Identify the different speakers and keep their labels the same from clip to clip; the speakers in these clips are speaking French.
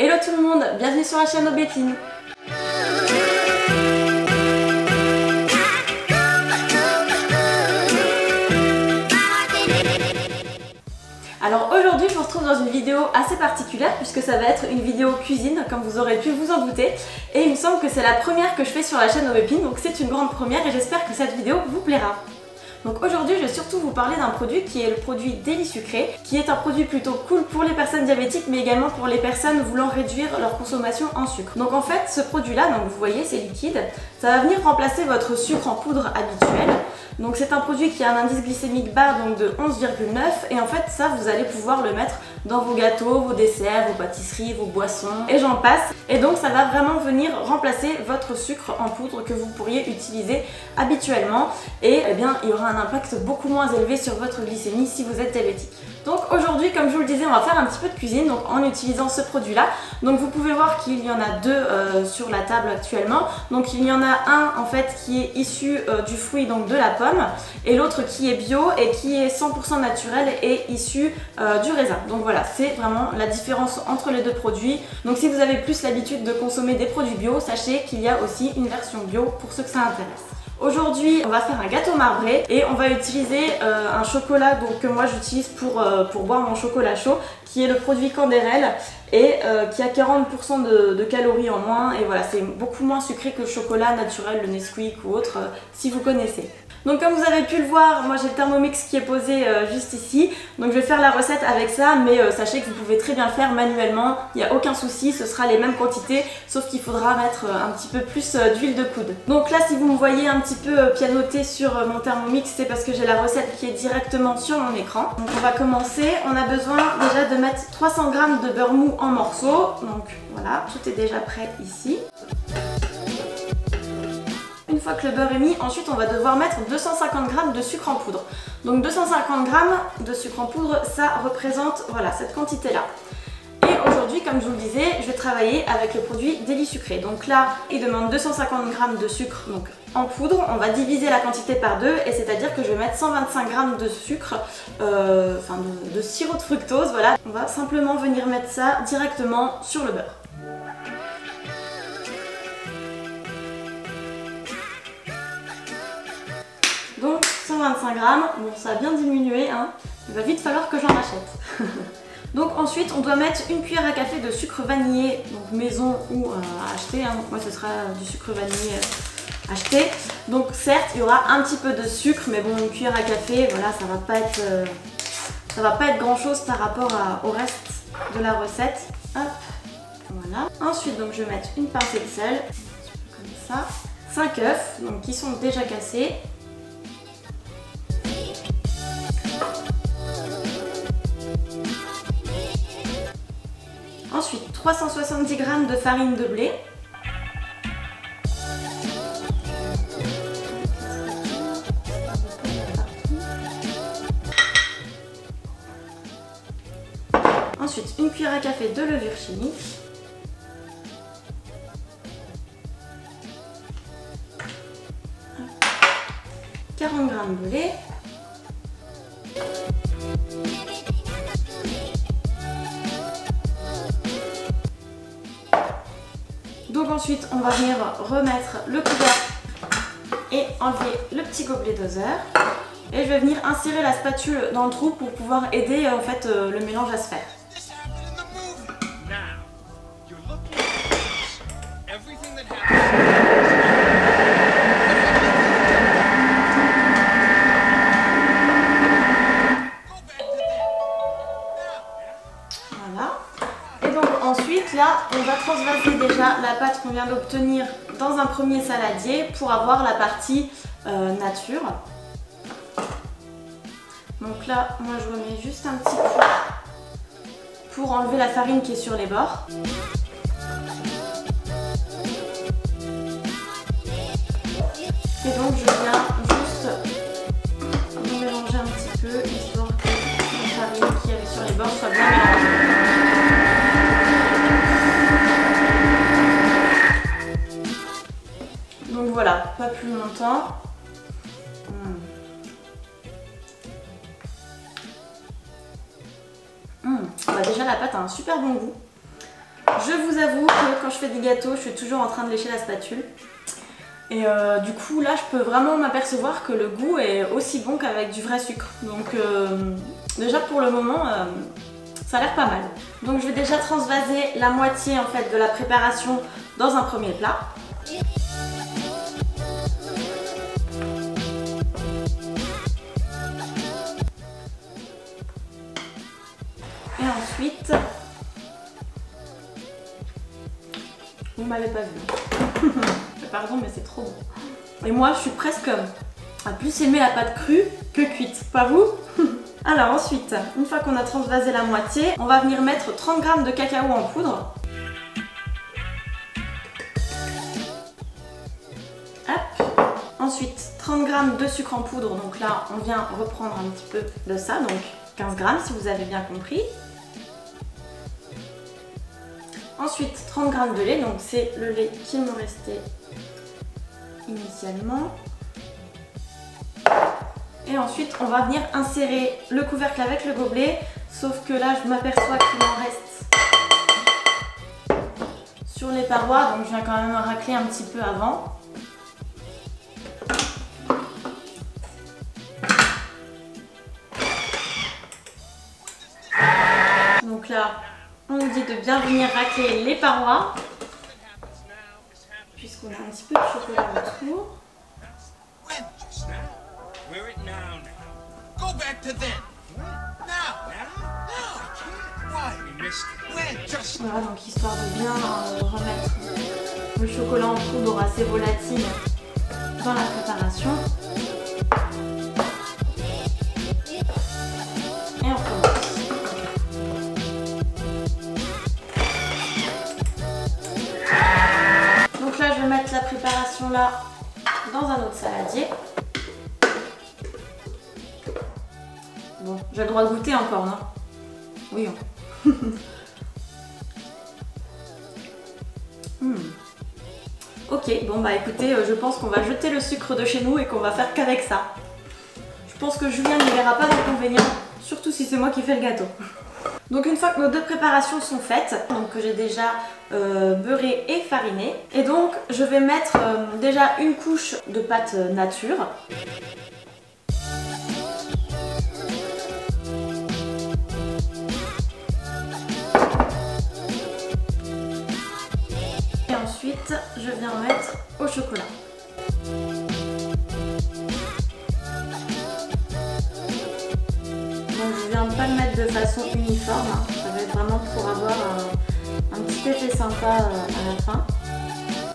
Speaker 1: Hello tout le monde, bienvenue sur la chaîne Aubépine. Alors aujourd'hui je vous retrouve dans une vidéo assez particulière puisque ça va être une vidéo cuisine comme vous aurez pu vous en douter, et il me semble que c'est la première que je fais sur la chaîne Aubépine, donc c'est une grande première et j'espère que cette vidéo vous plaira. Donc aujourd'hui je vais surtout vous parler d'un produit qui est le produit Délit Sucré, qui est un produit plutôt cool pour les personnes diabétiques mais également pour les personnes voulant réduire leur consommation en sucre. Donc en fait ce produit là, donc vous voyez c'est liquide, ça va venir remplacer votre sucre en poudre habituel. Donc c'est un produit qui a un indice glycémique bas donc de 11,9 et en fait ça vous allez pouvoir le mettre dans vos gâteaux, vos desserts, vos pâtisseries, vos boissons et j'en passe. Et donc ça va vraiment venir remplacer votre sucre en poudre que vous pourriez utiliser habituellement et eh bien il y aura un impact beaucoup moins élevé sur votre glycémie si vous êtes diabétique. Donc aujourd'hui comme je vous le disais on va faire un petit peu de cuisine donc en utilisant ce produit là. Donc vous pouvez voir qu'il y en a deux sur la table actuellement. Donc il y en a un en fait qui est issu du fruit donc de la pomme et l'autre qui est bio et qui est 100% naturel et issu du raisin. Donc voilà, c'est vraiment la différence entre les deux produits. Donc si vous avez plus l'habitude de consommer des produits bio, sachez qu'il y a aussi une version bio pour ceux que ça intéresse. Aujourd'hui on va faire un gâteau marbré et on va utiliser un chocolat donc, que moi j'utilise pour boire mon chocolat chaud, qui est le produit Canderel et qui a 40% de calories en moins, et voilà c'est beaucoup moins sucré que le chocolat naturel, le Nesquik ou autre si vous connaissez. Donc comme vous avez pu le voir, moi j'ai le Thermomix qui est posé juste ici, donc je vais faire la recette avec ça, mais sachez que vous pouvez très bien le faire manuellement, il n'y a aucun souci, ce sera les mêmes quantités, sauf qu'il faudra mettre un petit peu plus d'huile de coude. Donc là si vous me voyez un petit peu pianoter sur mon Thermomix, c'est parce que j'ai la recette qui est directement sur mon écran. Donc on va commencer, on a besoin déjà de mettre 300 g de beurre mou en morceaux, donc voilà, tout est déjà prêt ici. Une fois que le beurre est mis, ensuite on va devoir mettre 250 g de sucre en poudre. Donc 250 g de sucre en poudre, ça représente voilà cette quantité là. Et aujourd'hui, comme je vous le disais, je vais travailler avec le produit Délit Sucré. Donc là, il demande 250 g de sucre donc en poudre. On va diviser la quantité par deux, et c'est-à-dire que je vais mettre 125 g de sucre, de sirop de fructose. Voilà, on va simplement venir mettre ça directement sur le beurre. Donc 125 g, bon ça a bien diminué, hein. Il va vite falloir que j'en achète. Donc ensuite on doit mettre une cuillère à café de sucre vanillé, donc maison ou acheté, hein. Donc moi ce sera du sucre vanillé acheté. Donc certes il y aura un petit peu de sucre, mais bon une cuillère à café, voilà ça va pas être grand chose par rapport au reste de la recette. Hop, voilà. Ensuite donc je vais mettre une pincée de sel, comme ça. 5 œufs, donc qui sont déjà cassés. Ensuite 370 g de farine de blé. Ensuite une cuillère à café de levure chimique. « 40 g de lait. Donc ensuite on va venir remettre le couvercle et enlever le petit gobelet doseur. Et je vais venir insérer la spatule dans le trou pour pouvoir aider en fait le mélange à se faire. Ensuite là on va transvaser déjà la pâte qu'on vient d'obtenir dans un premier saladier pour avoir la partie nature. Donc là moi je remets juste un petit coup pour enlever la farine qui est sur les bords. Et donc je viens juste mélanger un petit peu histoire que la farine qui est sur les bords soit bien mélangée. Donc voilà, pas plus longtemps. Bah déjà la pâte a un super bon goût. Je avoue que quand je fais des gâteaux, je suis toujours en train de lécher la spatule. Et du coup là je peux vraiment m'apercevoir que le goût est aussi bon qu'avec du vrai sucre. Donc déjà pour le moment ça a l'air pas mal. Donc je vais déjà transvaser la moitié en fait de la préparation dans un premier plat. Et ensuite, vous m'avez pas vu. Pardon mais c'est trop bon. Et moi je suis presque à plus aimer la pâte crue que cuite, pas vous? Alors ensuite, une fois qu'on a transvasé la moitié, on va venir mettre 30 g de cacao en poudre. Hop. Ensuite 30 g de sucre en poudre, donc là on vient reprendre un petit peu de ça, donc 15 g si vous avez bien compris. Ensuite 30 g de lait, donc c'est le lait qui me restait initialement. Et ensuite on va venir insérer le couvercle avec le gobelet, sauf que là je m'aperçois qu'il en reste sur les parois, donc je viens quand même racler un petit peu avant. Donc là on nous dit de bien venir racler les parois, puisqu'on a un petit peu de chocolat autour. Voilà, donc histoire de bien remettre le chocolat en poudre assez volatile dans la préparation. Et on commence. Donc là je vais mettre la préparation là dans un autre saladier. Bon, j'ai le droit de goûter encore, non? Oui. Ok, bon bah écoutez, je pense qu'on va jeter le sucre de chez nous et qu'on va faire qu'avec ça. Je pense que Julien n'y verra pas d'inconvénient, surtout si c'est moi qui fais le gâteau. Donc une fois que nos deux préparations sont faites, donc que j'ai déjà beurré et fariné, et donc je vais mettre déjà une couche de pâte nature. Et ensuite, je viens mettre au chocolat. Donc je viens pas le mettre de façon uniforme, hein. Ça va être vraiment pour avoir un petit effet sympa à la fin.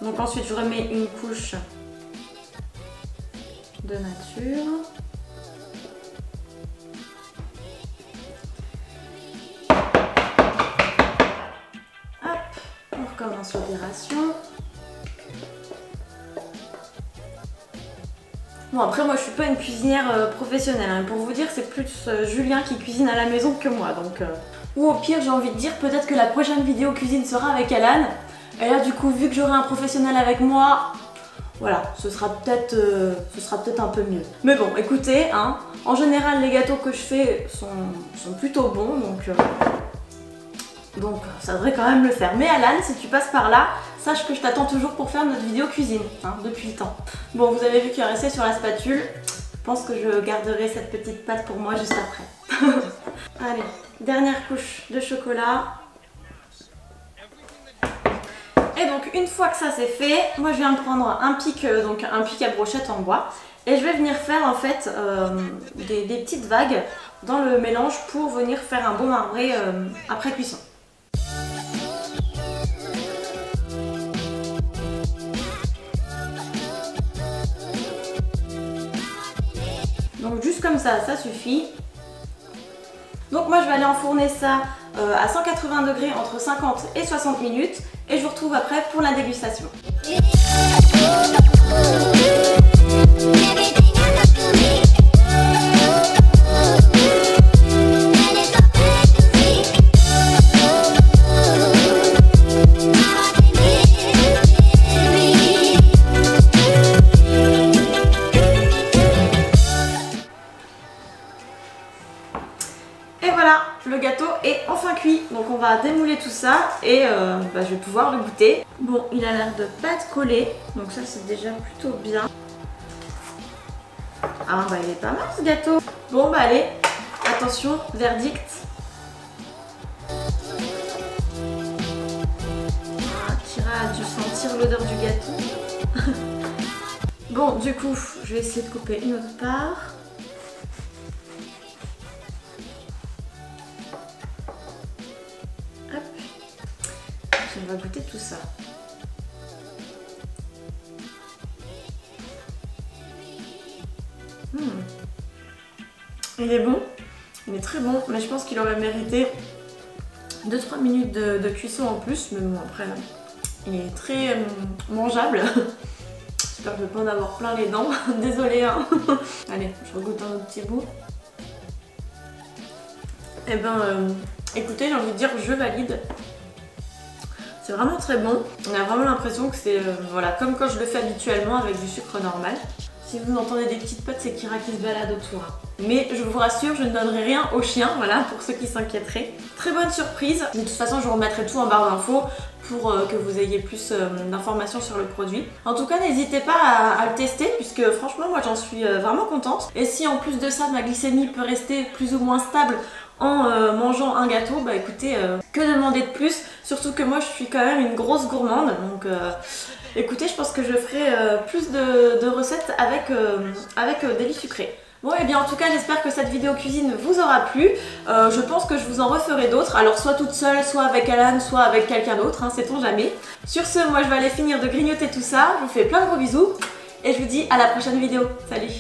Speaker 1: Donc ensuite je remets une couche de nature. Hop, on recommence l'opération. Bon après moi je suis pas une cuisinière professionnelle, hein. Pour vous dire c'est plus Julien qui cuisine à la maison que moi, donc ou au pire j'ai envie de dire peut-être que la prochaine vidéo cuisine sera avec Alan, et là du coup vu que j'aurai un professionnel avec moi, voilà, ce sera peut-être un peu mieux. Mais bon écoutez, hein, en général les gâteaux que je fais sont plutôt bons, donc ça devrait quand même le faire. Mais Alan, si tu passes par là, sache que je t'attends toujours pour faire notre vidéo cuisine, hein, depuis le temps. Bon, vous avez vu qu'il est resté sur la spatule. Je pense que je garderai cette petite pâte pour moi juste après. Allez, dernière couche de chocolat. Et donc une fois que ça c'est fait, moi je viens de prendre un pic, donc un pic à brochette en bois. Et je vais venir faire en fait des petites vagues dans le mélange pour venir faire un beau marbré après cuisson. Donc juste comme ça, ça suffit. Donc moi je vais aller enfourner ça à 180 degrés entre 50 et 60 minutes et je vous retrouve après pour la dégustation. Le gâteau est enfin cuit, donc on va démouler tout ça et je vais pouvoir le goûter. Bon, il a l'air de pas être collé, donc ça c'est déjà plutôt bien. Ah bah il est pas mal ce gâteau. Bon bah allez, attention, verdict. Kira a dû sentir l'odeur du gâteau. Bon, du coup, je vais essayer de couper une autre part. Hop. Puis on va goûter tout ça. Il est bon, il est très bon, mais je pense qu'il aurait mérité 2-3 minutes de cuisson en plus, mais bon après il est très mangeable. J'espère que je vais pas en avoir plein les dents, désolée hein. Allez, je regoute un autre petit bout. Et écoutez, j'ai envie de dire je valide. C'est vraiment très bon, on a vraiment l'impression que c'est voilà, comme quand je le fais habituellement avec du sucre normal. Si vous entendez des petites pattes, c'est Kira qui se balade autour. Mais je vous rassure, je ne donnerai rien aux chiens, voilà, pour ceux qui s'inquiéteraient. Très bonne surprise. De toute façon, je vous remettrai tout en barre d'infos pour que vous ayez plus d'informations sur le produit. En tout cas, n'hésitez pas à le tester, puisque franchement, moi j'en suis vraiment contente. Et si en plus de ça, ma glycémie peut rester plus ou moins stable en mangeant un gâteau, bah écoutez, que demander de plus? Surtout que moi je suis quand même une grosse gourmande, donc écoutez, je pense que je ferai plus de recettes avec des lits sucrés. Bon et bien en tout cas j'espère que cette vidéo cuisine vous aura plu. Je pense que je vous en referai d'autres, alors soit toute seule, soit avec Alan, soit avec quelqu'un d'autre, hein, sait-on jamais. Sur ce, moi je vais aller finir de grignoter tout ça, je vous fais plein de gros bisous et je vous dis à la prochaine vidéo. Salut!